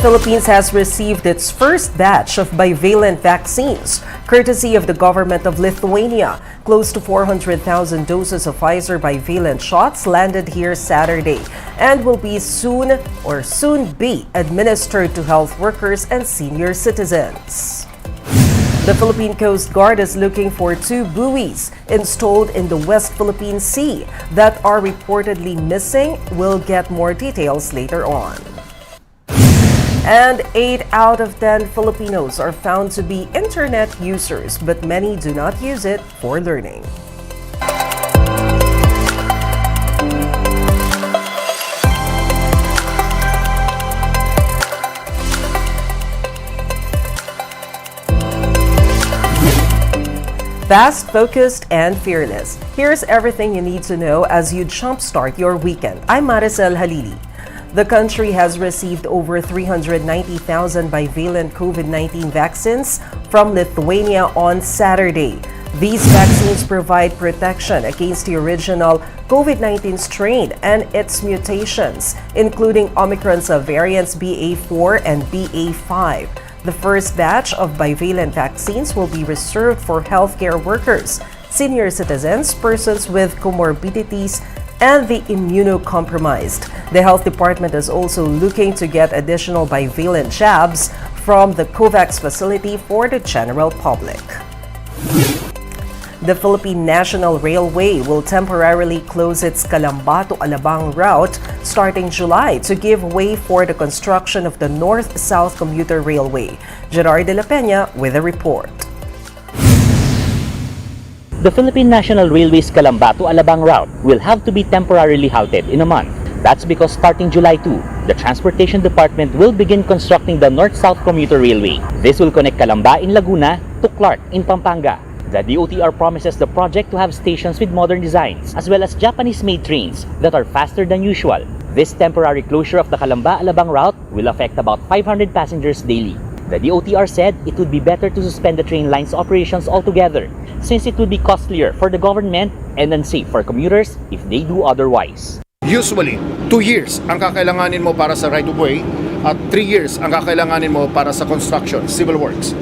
Philippines has received its first batch of bivalent vaccines, courtesy of the government of Lithuania. Close to 400,000 doses of Pfizer bivalent shots landed here Saturday and will be soon be administered to health workers and senior citizens. The Philippine Coast Guard is looking for two buoys installed in the West Philippine Sea that are reportedly missing. We'll get more details later on. And 8 out of 10 Filipinos are found to be internet users, but many do not use it for learning. Fast, focused, and fearless. Here's everything you need to know as you jumpstart your weekend. I'm Maricel Halili. The country has received over 390,000 bivalent COVID-19 vaccines from Lithuania on Saturday. These vaccines provide protection against the original COVID-19 strain and its mutations, including Omicron subvariants BA4 and BA5. The first batch of bivalent vaccines will be reserved for healthcare workers, senior citizens, persons with comorbidities, and the immunocompromised. The health department is also looking to get additional bivalent jabs from the COVAX facility for the general public. The Philippine National Railway will temporarily close its Calamba to Alabang route starting July to give way for the construction of the North-South Commuter Railway. Gerard de la Peña with a report. The Philippine National Railway's Calamba to Alabang route will have to be temporarily halted in a month. That's because starting July 2, the Transportation Department will begin constructing the North-South Commuter Railway. This will connect Calamba in Laguna to Clark in Pampanga. The DOTR promises the project to have stations with modern designs, as well as Japanese-made trains that are faster than usual. This temporary closure of the Calamba-Alabang route will affect about 500 passengers daily. The DOTR said it would be better to suspend the train line's operations altogether, since it would be costlier for the government and unsafe for commuters if they do otherwise. Usually, 2 years ang kakailanganin mo para sa right-of-way at 3 years ang kakailanganin mo para sa construction, civil works.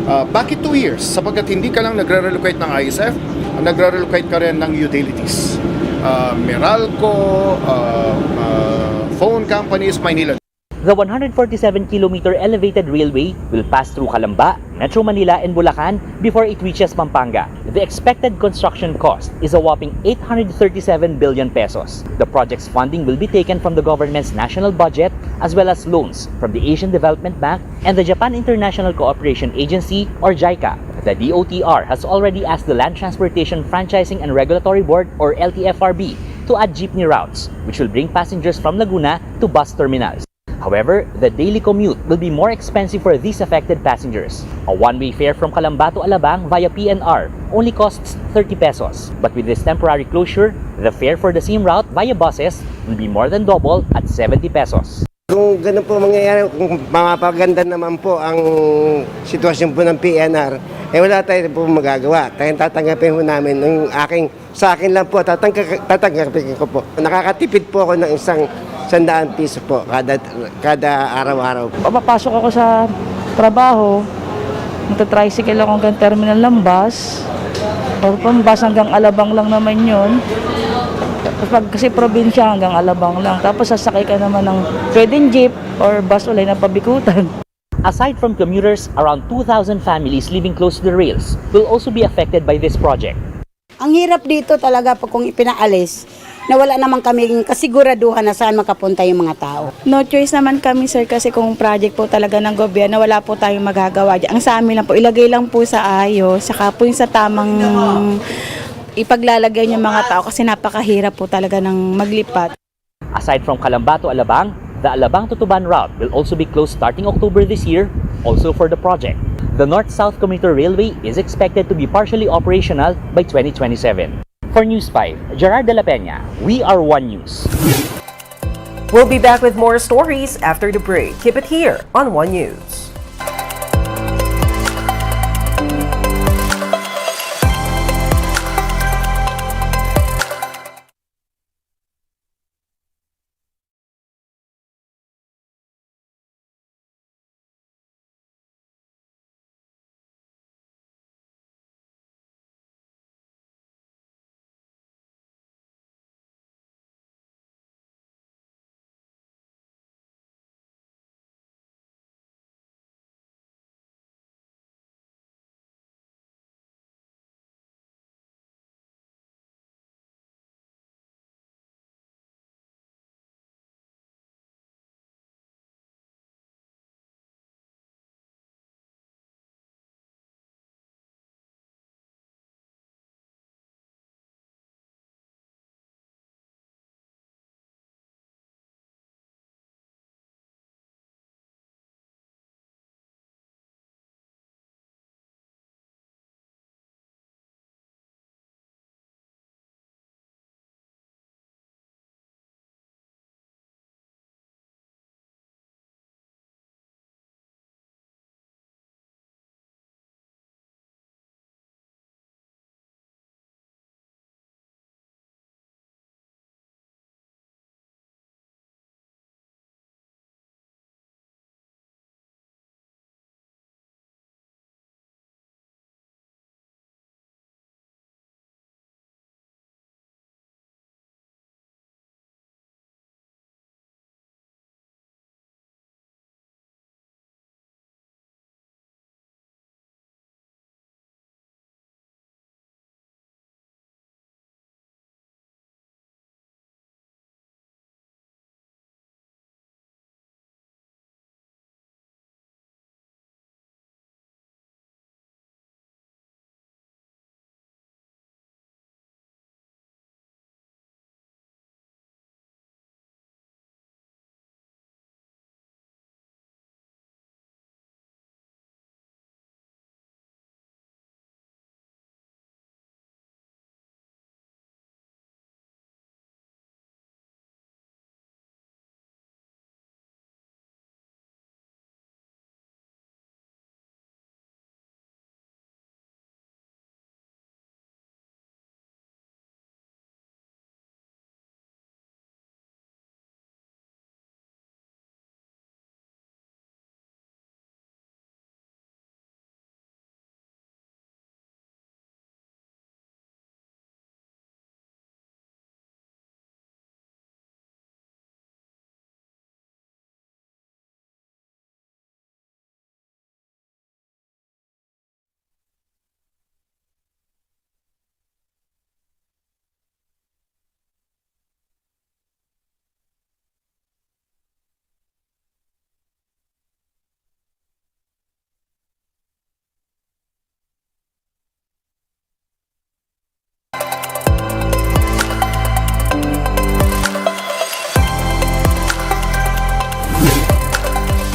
Bakit 2 years? Sapagkat hindi ka lang nagre-relocate ng ISF, nagre-relocate ka rin ng utilities. Meralco, phone companies, Maynila. The 147-kilometer elevated railway will pass through Calamba, Metro Manila, and Bulacan before it reaches Pampanga. The expected construction cost is a whopping 837 billion pesos. The project's funding will be taken from the government's national budget as well as loans from the Asian Development Bank and the Japan International Cooperation Agency or JICA. The DOTR has already asked the Land Transportation Franchising and Regulatory Board or LTFRB to add jeepney routes, which will bring passengers from Laguna to bus terminals. However, the daily commute will be more expensive for these affected passengers. A one-way fare from Calamba to Alabang via PNR only costs 30 pesos. But with this temporary closure, the fare for the same route via buses will be more than double at 70 pesos. Kung ganun po mangyayari, kung mapapaganda naman po ang sitwasyon po ng PNR, wala tayo po magagawa. Tatanggapin po namin sa akin lang po, tatanggapin ko po. Nakakatipid po ako ng isang 100 piso po kada araw-araw. Papapasok ako sa trabaho, magta-tricycle ako hanggang terminal ng bus. Or bus hanggang Alabang lang naman yun. Pag kasi probinsya hanggang Alabang lang. Tapos sasakay ka naman ng pwedeng jeep or bus ulay na pabikutan. Aside from commuters, around 2,000 families living close to the rails will also be affected by this project. Ang hirap dito talaga pag kung ipinaalis, na wala naman kaming kasiguraduhan na saan makapunta yung mga tao. No choice naman kami sir kasi kung project po talaga ng gobyerno, wala po tayong magagawa. Ang sa amin lang po, ilagay lang po sa ayos, saka po yung sa tamang ipaglalagay yung mga tao kasi napakahirap po talaga ng maglipat. Aside from Calamba to Alabang, the Alabang to Tuban route will also be closed starting October this year, also for the project. The North-South Commuter Railway is expected to be partially operational by 2027. For News 5, Gerard de la Peña, we are One News. We'll be back with more stories after the break. Keep it here on One News.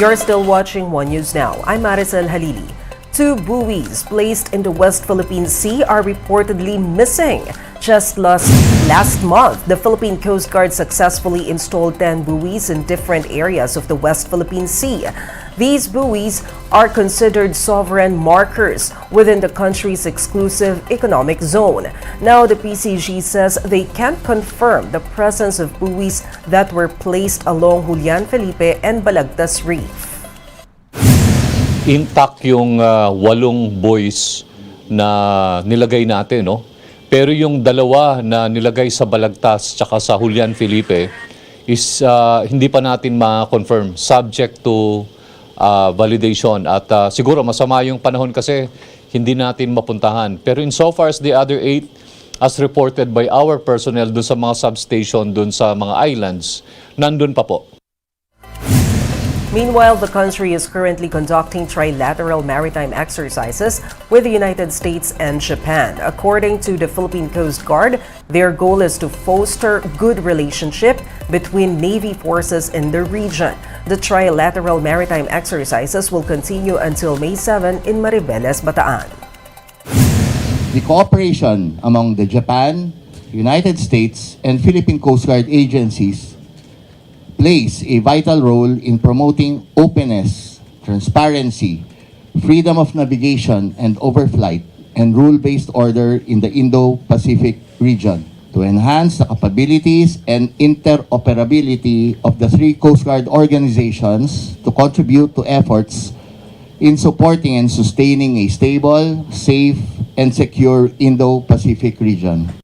You're still watching One News Now. I'm Maricel Halili. 2 buoys placed in the West Philippine Sea are reportedly missing. Just last month, the Philippine Coast Guard successfully installed 10 buoys in different areas of the West Philippine Sea. These buoys are considered sovereign markers within the country's exclusive economic zone. Now, the PCG says they can't confirm the presence of buoys that were placed along Julian Felipe and Balagtas Reef. Intact yung 8 buoys na nilagay natin, no? Pero yung 2 na nilagay sa Balagtas tsaka sa Julian Felipe is hindi pa natin ma-confirm, subject to validation. At siguro masama yung panahon kasi hindi natin mapuntahan. Pero insofar as the other 8, as reported by our personnel dun sa mga substation, dun sa mga islands, nandun pa po. Meanwhile, the country is currently conducting trilateral maritime exercises with the United States and Japan. According to the Philippine Coast Guard, their goal is to foster good relationship between Navy forces in the region. The trilateral maritime exercises will continue until May 7 in Maribeles, Bataan. The cooperation among the Japan, United States, and Philippine Coast Guard agencies plays a vital role in promoting openness, transparency, freedom of navigation and overflight, and rule-based order in the Indo-Pacific region to enhance the capabilities and interoperability of the 3 Coast Guard organizations to contribute to efforts in supporting and sustaining a stable, safe, and secure Indo-Pacific region.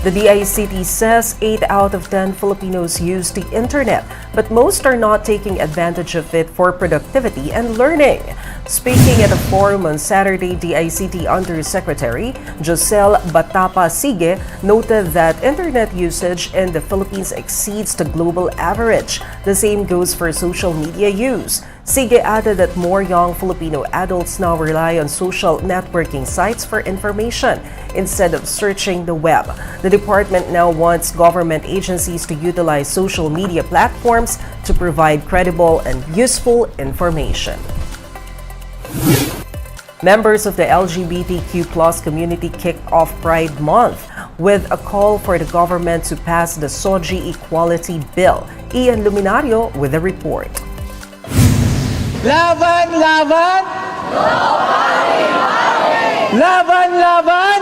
The DICT says 8 out of 10 Filipinos use the internet, but most are not taking advantage of it for productivity and learning. Speaking at a forum on Saturday, DICT Undersecretary Josel Batapa Sige noted that internet usage in the Philippines exceeds the global average. The same goes for social media use. Sige added that more young Filipino adults now rely on social networking sites for information instead of searching the web. The department now wants government agencies to utilize social media platforms to provide credible and useful information. Members of the LGBTQ+ community kicked off Pride Month with a call for the government to pass the SOGI Equality Bill. Ian Luminario with a report. Laban, laban! Laban, laban!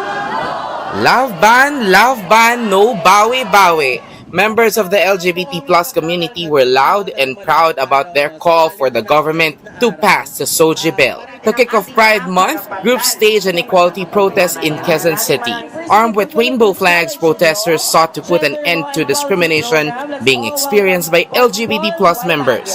Love ban, no bawi-bawi. Members of the LGBT+ community were loud and proud about their call for the government to pass the SOGI bill. To kick off Pride Month, groups staged an equality protest in Quezon City. Armed with rainbow flags, protesters sought to put an end to discrimination being experienced by LGBT+ members.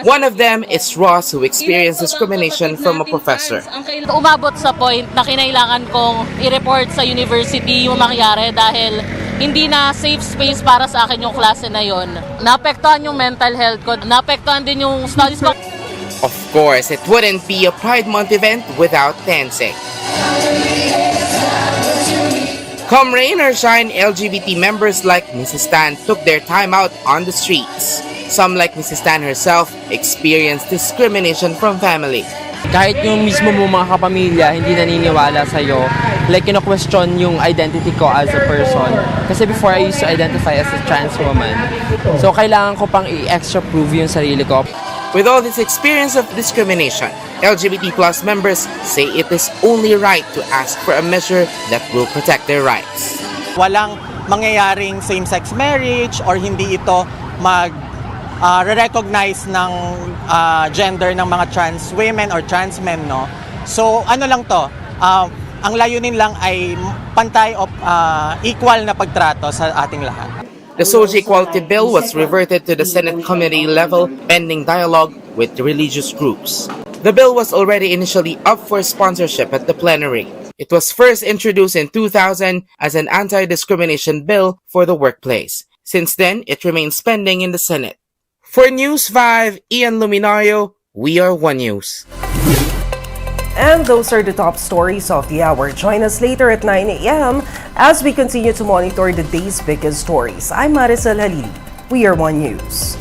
One of them is Ross, who experienced discrimination from a professor. Umabot sa point na kinailangan kong i-report sa university yung nangyari dahil hindi na safe space para sa akin yung klase na yon. Naapektuhan yung mental health ko, naapektuhan din yung studies ko. Of course, it wouldn't be a Pride Month event without dancing. Come rain or shine, LGBT members like Mrs. Tan took their time out on the streets. Some, like Mrs. Tan herself, experienced discrimination from family. Kahit yung mismo mo mga kapamilya hindi naniniwala sa'yo, like question yung identity ko as a person. Kasi before I used to identify as a trans woman. So kailangan ko pang i-extra prove yung sarili ko. With all this experience of discrimination, LGBT+ members say it is only right to ask for a measure that will protect their rights. Walang mangyayaring same-sex marriage or hindi ito re-recognize ng gender ng mga trans women or trans men, no? So ano lang to, ang layunin lang ay pantay o equal na pagtrato sa ating lahat. The SOGI Equality Bill was reverted to the Senate committee level pending dialogue with the religious groups. The bill was already initially up for sponsorship at the plenary. It was first introduced in 2000 as an anti-discrimination bill for the workplace. Since then, it remains pending in the Senate. For News 5, Ian Luminario, we are One News. And those are the top stories of the hour. Join us later at 9 a.m. as we continue to monitor the day's biggest stories. I'm Maricel Halili. We are One News.